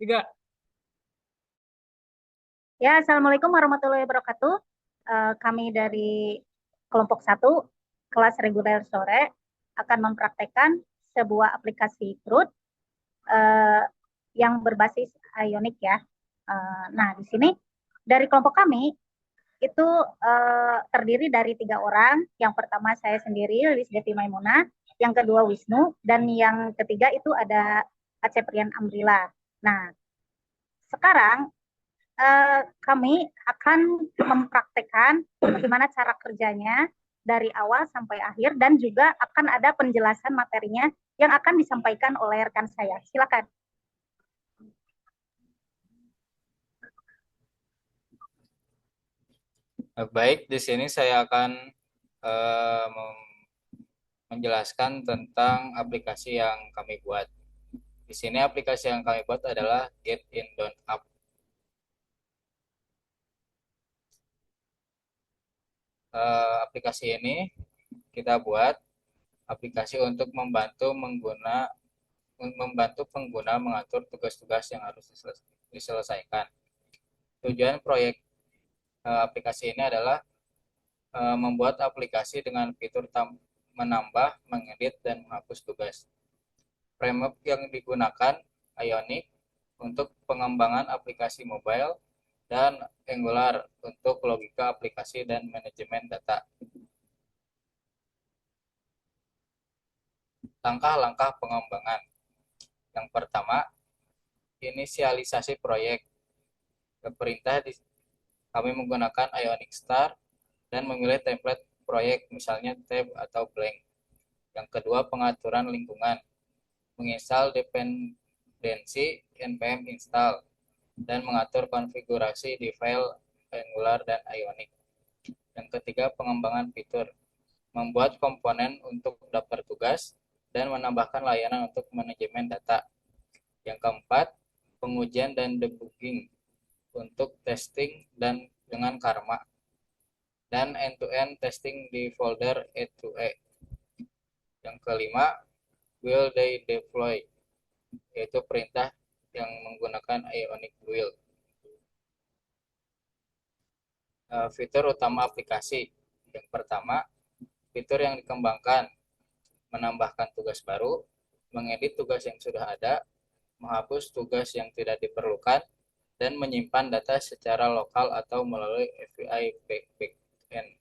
Tiga. Ya, Assalamualaikum warahmatullahi wabarakatuh. Kami dari kelompok satu, kelas reguler sore, akan mempraktekkan sebuah aplikasi Groot eh, yang berbasis Ionic ya. Nah, di sini dari kelompok kami itu terdiri dari 3 orang. Yang pertama saya sendiri, Lilis Devi Maimuna, yang kedua Wisnu, dan yang ketiga itu ada Aceprian Amrila. Nah, sekarang kami akan mempraktekkan bagaimana cara kerjanya dari awal sampai akhir dan juga akan ada penjelasan materinya yang akan disampaikan oleh rekan saya. Silakan. Baik, di sini saya akan menjelaskan tentang aplikasi yang kami buat. Di sini aplikasi yang kami buat adalah Get In Don't Up. Aplikasi ini kita buat aplikasi untuk membantu pengguna mengatur tugas-tugas yang harus diselesaikan. Tujuan proyek aplikasi ini adalah membuat aplikasi dengan fitur menambah, mengedit, dan menghapus tugas. Framework yang digunakan Ionic untuk pengembangan aplikasi mobile dan Angular untuk logika aplikasi dan manajemen data. Langkah-langkah pengembangan. Yang pertama, inisialisasi proyek. Perintah kami menggunakan Ionic Start dan memilih template proyek, misalnya tab atau blank. Yang kedua, pengaturan lingkungan. Menginstal dependensi npm install dan mengatur konfigurasi di file Angular dan Ionic. Yang ketiga, pengembangan fitur. Membuat komponen untuk daftar tugas dan menambahkan layanan untuk manajemen data. Yang keempat, pengujian dan debugging untuk testing dan dengan Karma dan end-to-end testing di folder E2E. Yang kelima, will they deploy, yaitu perintah yang menggunakan Ionic Build. Fitur utama aplikasi. Yang pertama, fitur yang dikembangkan, menambahkan tugas baru, mengedit tugas yang sudah ada, menghapus tugas yang tidak diperlukan, dan menyimpan data secara lokal atau melalui API backend.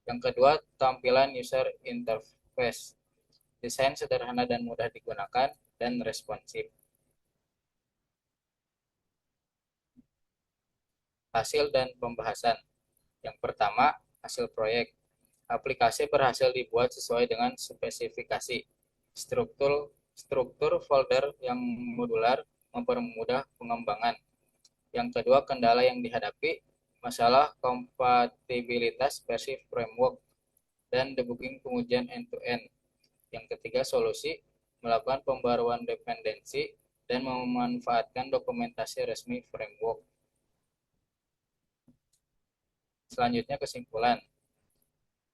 Yang kedua, tampilan user interface. Desain sederhana dan mudah digunakan dan responsif. Hasil dan pembahasan. Yang pertama, hasil proyek. Aplikasi berhasil dibuat sesuai dengan spesifikasi. Struktur folder yang modular mempermudah pengembangan. Yang kedua, kendala yang dihadapi, masalah kompatibilitas versi framework dan debugging pengujian end-to-end. Yang ketiga, solusi, melakukan pembaruan dependensi dan memanfaatkan dokumentasi resmi framework. Selanjutnya, kesimpulan.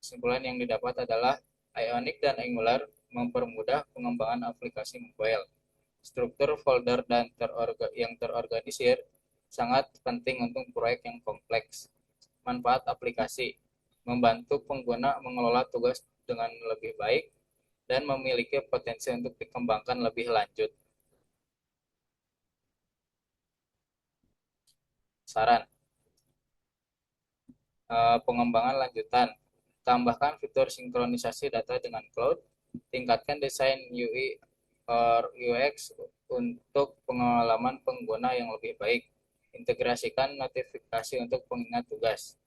Kesimpulan yang didapat adalah Ionic dan Angular mempermudah pengembangan aplikasi mobile. Struktur folder dan yang terorganisir sangat penting untuk proyek yang kompleks. Manfaat aplikasi, membantu pengguna mengelola tugas dengan lebih baik dan memiliki potensi untuk dikembangkan lebih lanjut. Saran, pengembangan lanjutan, tambahkan fitur sinkronisasi data dengan cloud, tingkatkan desain UI or UX untuk pengalaman pengguna yang lebih baik, integrasikan notifikasi untuk pengingat tugas.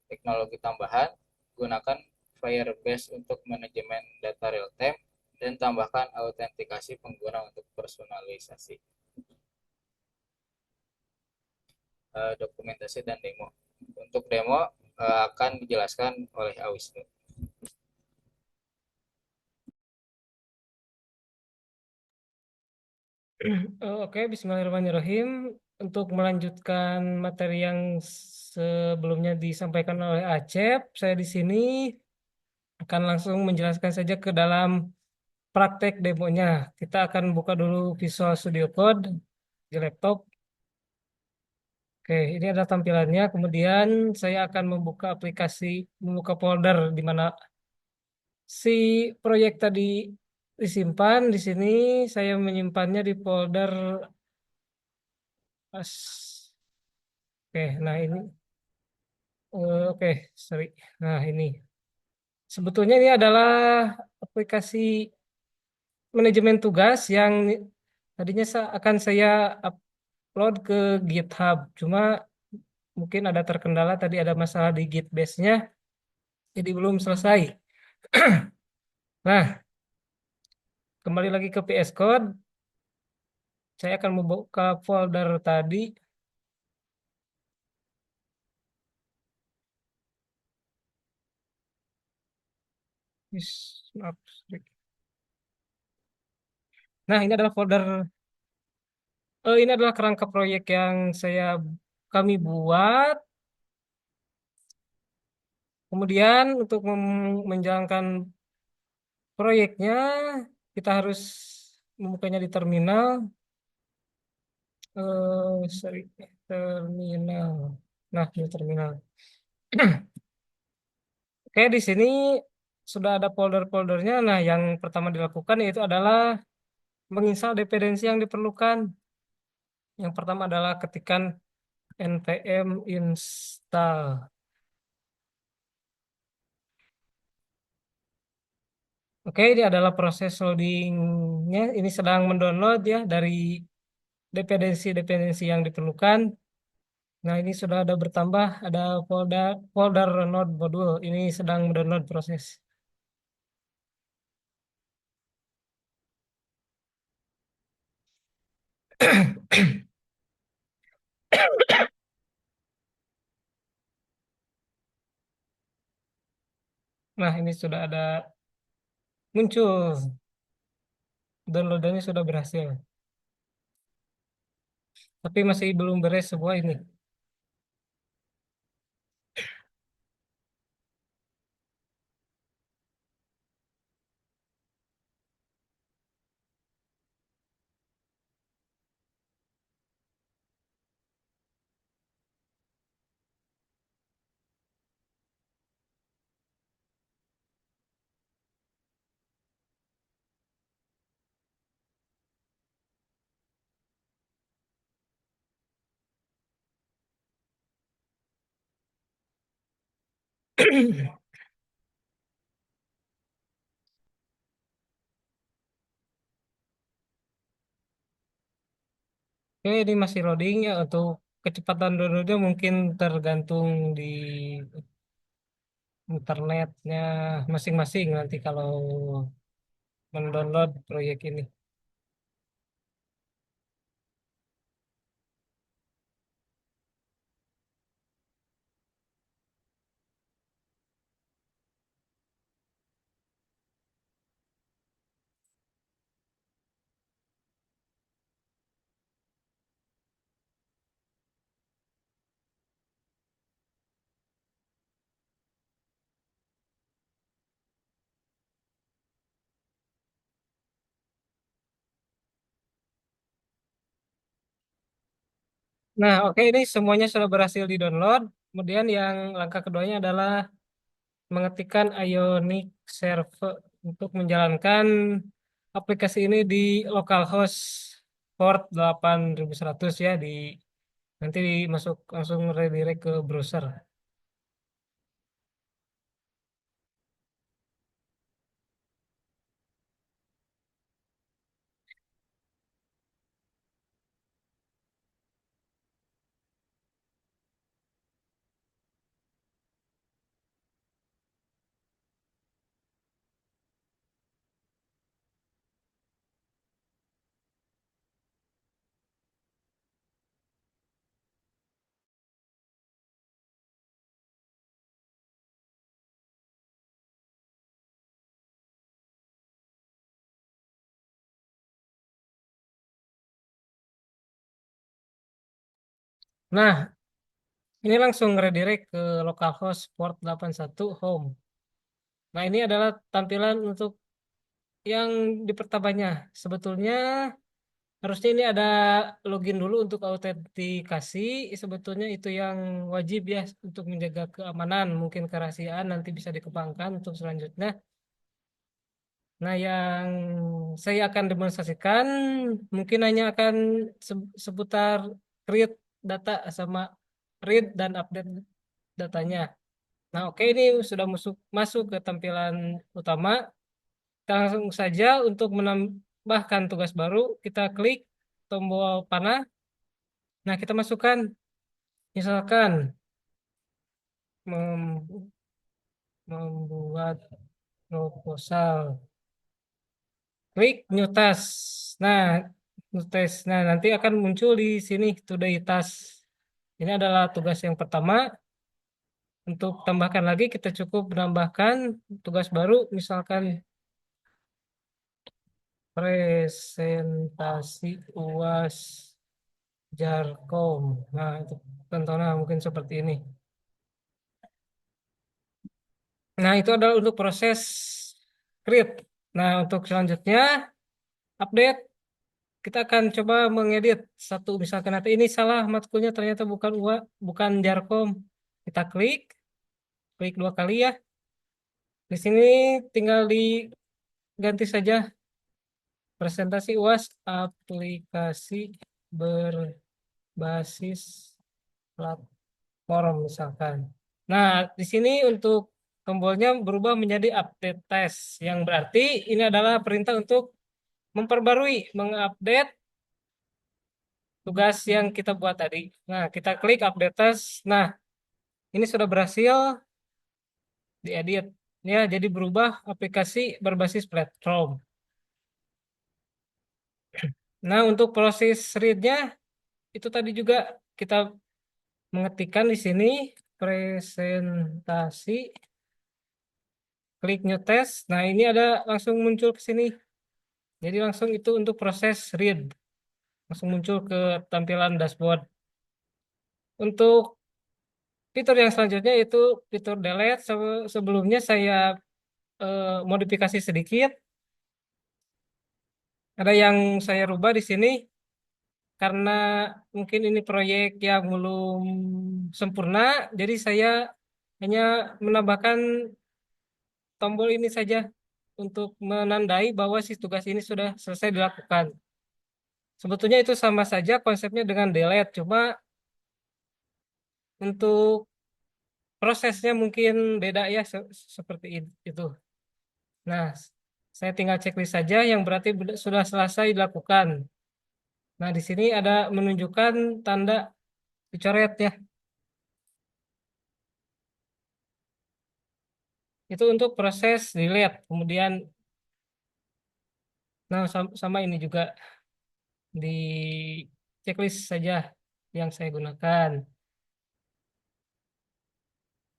Teknologi tambahan, gunakan Firebase untuk manajemen data real time, dan tambahkan autentikasi pengguna untuk personalisasi. Dokumentasi dan demo. Untuk demo akan dijelaskan oleh Awisnu. Oke, Bismillahirrahmanirrahim. Untuk melanjutkan materi yang sebelumnya disampaikan oleh Acep, saya di sini akan langsung menjelaskan saja ke dalam praktek demonya. Kita akan buka dulu Visual Studio Code. di laptop. Oke, ini ada tampilannya. Kemudian saya akan membuka folder di mana si proyek tadi disimpan. Di sini saya menyimpannya di folder Oke, nah ini, oke, sorry. Nah ini, sebetulnya ini adalah aplikasi manajemen tugas yang tadinya akan saya upload ke GitHub. Cuma mungkin ada terkendala, tadi ada masalah di Git base-nya, jadi belum selesai. Nah, kembali lagi ke VS Code, saya akan membuka folder tadi. Maaf, sorry. Nah, ini adalah kerangka proyek yang kami buat. Kemudian untuk menjalankan proyeknya, kita harus membukanya di terminal. Sorry, terminal. Nah, di terminal. Oke, di sini sudah ada folder-foldernya. Nah, yang pertama dilakukan yaitu adalah menginstal dependensi yang diperlukan. Yang pertama adalah ketikan npm install. Oke, ini adalah proses loadingnya. Ini sedang mendownload ya dari dependensi-dependensi yang diperlukan. Nah, ini sudah ada bertambah, ada folder folder node module. Ini sedang mendownload proses. Nah, ini sudah ada muncul. Downloadannya sudah berhasil. Tapi masih belum beres semua ini. Oke, ini masih loading ya. Untuk kecepatan downloadnya mungkin tergantung di internetnya masing-masing nanti kalau mendownload proyek ini. Nah, oke, ini semuanya sudah berhasil di-download. Kemudian yang langkah keduanya adalah mengetikkan Ionic Server untuk menjalankan aplikasi ini di localhost port 8100 ya, nanti masuk langsung redirect ke browser. Nah, ini langsung redirect ke localhost port 81 home. Nah, ini adalah tampilan untuk yang di pertamanya. Sebetulnya harusnya ini ada login dulu untuk autentikasi. Sebetulnya itu yang wajib ya untuk menjaga keamanan, mungkin kerahasiaan nanti bisa dikembangkan untuk selanjutnya. Nah, yang saya akan demonstrasikan mungkin hanya akan seputar create data sama read dan update datanya. Nah, oke, ini sudah masuk masuk ke tampilan utama. Kita langsung saja untuk menambahkan tugas baru, kita klik tombol panah. Nah, kita masukkan misalkan mem- membuat proposal. Klik new task. Nah, new task. Nah, nanti akan muncul di sini today task. Ini adalah tugas yang pertama. Untuk tambahkan lagi, kita cukup menambahkan tugas baru, misalkan presentasi UAS Jarkom. Nah, itu contohnya mungkin seperti ini. Nah, itu adalah untuk proses create. Nah, untuk selanjutnya, update. Kita akan coba mengedit satu, misalkan nanti ini salah matkulnya ternyata bukan bukan Jarkom. Kita klik, klik dua kali ya. Di sini tinggal diganti saja presentasi UAS aplikasi berbasis platform misalkan. Nah, di sini untuk tombolnya berubah menjadi update test, yang berarti ini adalah perintah untuk memperbarui, mengupdate tugas yang kita buat tadi. Nah, kita klik update test. Nah, ini sudah berhasil diedit. Ya, jadi berubah aplikasi berbasis platform. Nah, untuk proses read-nya itu tadi juga kita mengetikkan di sini presentasi, klik new test. Nah, ini ada langsung muncul ke sini. Jadi langsung itu untuk proses read. Langsung muncul ke tampilan dashboard. Untuk fitur yang selanjutnya itu fitur delete. Sebelumnya saya modifikasi sedikit. Ada yang saya rubah di sini karena mungkin ini proyek yang belum sempurna, jadi saya hanya menambahkan tombol ini saja untuk menandai bahwa si tugas ini sudah selesai dilakukan. Sebetulnya itu sama saja konsepnya dengan delete, cuma untuk prosesnya mungkin beda ya seperti itu. Nah, saya tinggal checklist saja yang berarti sudah selesai dilakukan. Nah, di sini ada menunjukkan tanda dicoret ya. Itu untuk proses delete. Kemudian, nah sama ini juga di checklist saja yang saya gunakan.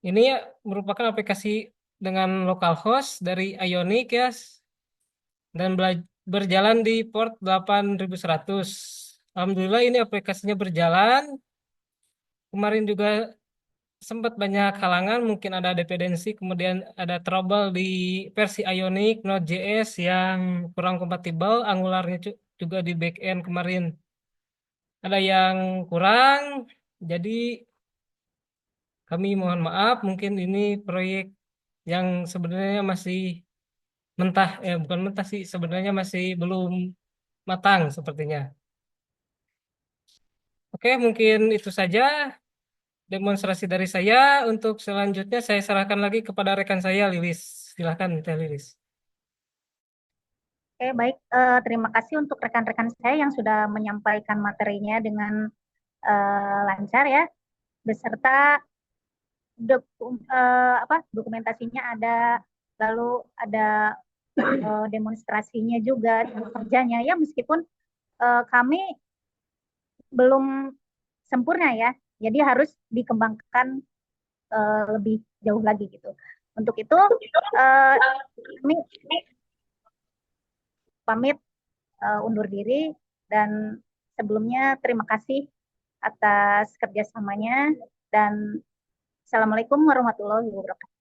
Ini ya merupakan aplikasi dengan localhost dari Ionic ya, dan berjalan di port 8100. Alhamdulillah ini aplikasinya berjalan. Kemarin juga sempat banyak halangan, mungkin ada dependensi, kemudian ada trouble di versi Ionic Node.js yang kurang kompatibel, Angularnya juga di backend kemarin ada yang kurang, jadi kami mohon maaf, mungkin ini proyek yang sebenarnya masih mentah, bukan mentah sih, sebenarnya masih belum matang sepertinya. Oke, mungkin itu saja demonstrasi dari saya. Untuk selanjutnya saya serahkan lagi kepada rekan saya, Lilis. Silahkan, Teh Lilis. Oke, baik. Terima kasih untuk rekan-rekan saya yang sudah menyampaikan materinya dengan lancar ya, beserta dokumentasinya ada, lalu ada demonstrasinya juga, kerjanya ya, meskipun kami belum sempurna ya, jadi harus dikembangkan lebih jauh lagi gitu. Untuk itu kami pamit undur diri, dan sebelumnya terima kasih atas kerjasamanya, dan Assalamualaikum warahmatullahi wabarakatuh.